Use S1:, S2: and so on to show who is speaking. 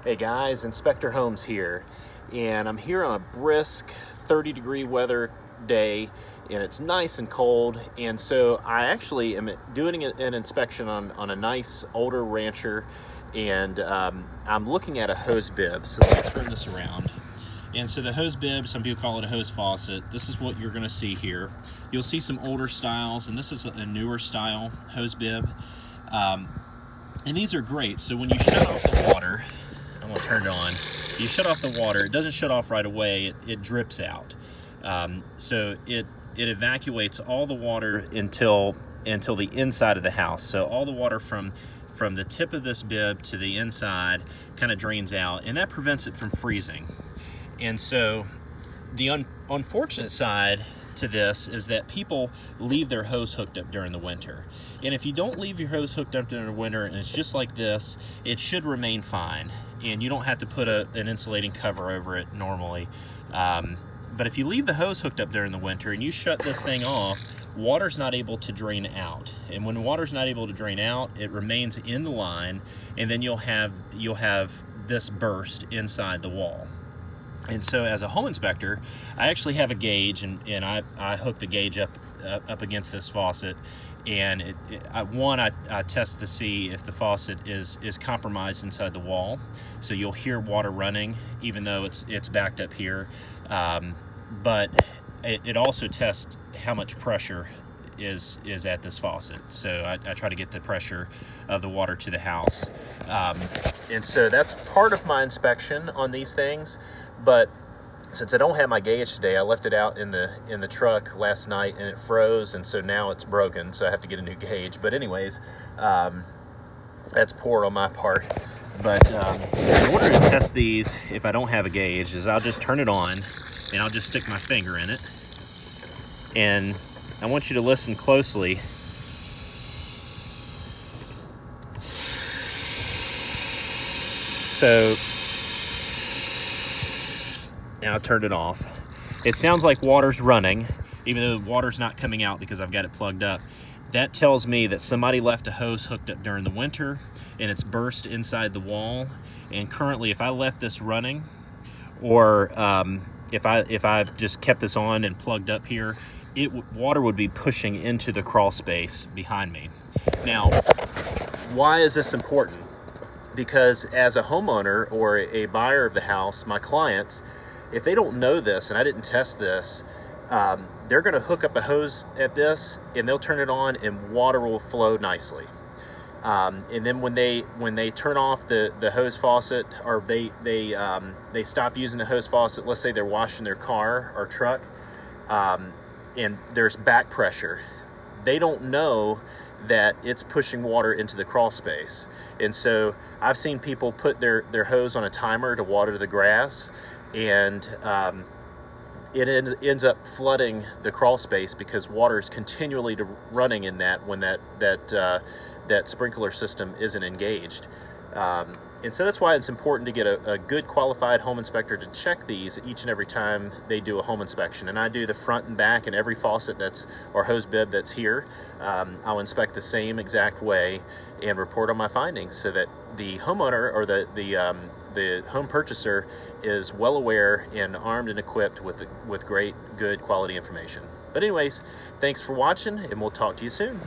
S1: Hey guys, Inspector Holmes here, and I'm here on a brisk 30-degree weather day, and it's nice and cold, and so I actually am doing an inspection on a nice older rancher, and I'm looking at a hose bib. So let me turn this around. And so the hose bib, some people call it a hose faucet. This is what you're going to see here. You'll see some older styles, and this is a newer style hose bib. And these are great. So when you shut off the water, I'm going to turn it on. You shut off the water, it doesn't shut off right away, it drips out. So it evacuates all the water until the inside of the house. So all the water from the tip of this bib to the inside kind of drains out, and that prevents it from freezing. And so the unfortunate side to this is that people leave their hose hooked up during the winter. And if you don't leave your hose hooked up during the winter and it's just like this, it should remain fine. And you don't have to put an insulating cover over it normally. But if you leave the hose hooked up during the winter and you shut this thing off, water's not able to drain out. And when water's not able to drain out, it remains in the line, and then you'll have this burst inside the wall. And so as a home inspector, I actually have a gauge, and I hook the gauge up against this faucet, and I test to see if the faucet is compromised inside the wall. So you'll hear water running even though it's backed up here, but it also tests how much pressure is at this faucet. So I try to get the pressure of the water to the house, and so that's part of my inspection on these things. But since I don't have my gauge today, I left it out in the truck last night, and it froze, and so now it's broken, so I have to get a new gauge. But anyways, that's poor on my part. But in order to test these, if I don't have a gauge, is I'll just turn it on, and I'll just stick my finger in it. And I want you to listen closely. So now I turned it off. It sounds like water's running, even though the water's not coming out because I've got it plugged up. That tells me that somebody left a hose hooked up during the winter and it's burst inside the wall. And currently, if I left this running, or if I just kept this on and plugged up here, water would be pushing into the crawl space behind me. Now, why is this important? Because as a homeowner or a buyer of the house, my clients, if they don't know this, and I didn't test this, they're going to hook up a hose at this, and they'll turn it on, and water will flow nicely. And then when they turn off the hose faucet, or they stop using the hose faucet, let's say they're washing their car or truck, and there's back pressure, they don't know that it's pushing water into the crawl space. And so I've seen people put their hose on a timer to water the grass, and it ends up flooding the crawl space because water is continually running in that when that sprinkler system isn't engaged. And so that's why it's important to get a good qualified home inspector to check these each and every time they do a home inspection. And I do the front and back and every faucet or hose bib that's here. I'll inspect the same exact way and report on my findings so that the homeowner or the home purchaser is well aware and armed and equipped with great, good quality information. But anyways, thanks for watching, and we'll talk to you soon.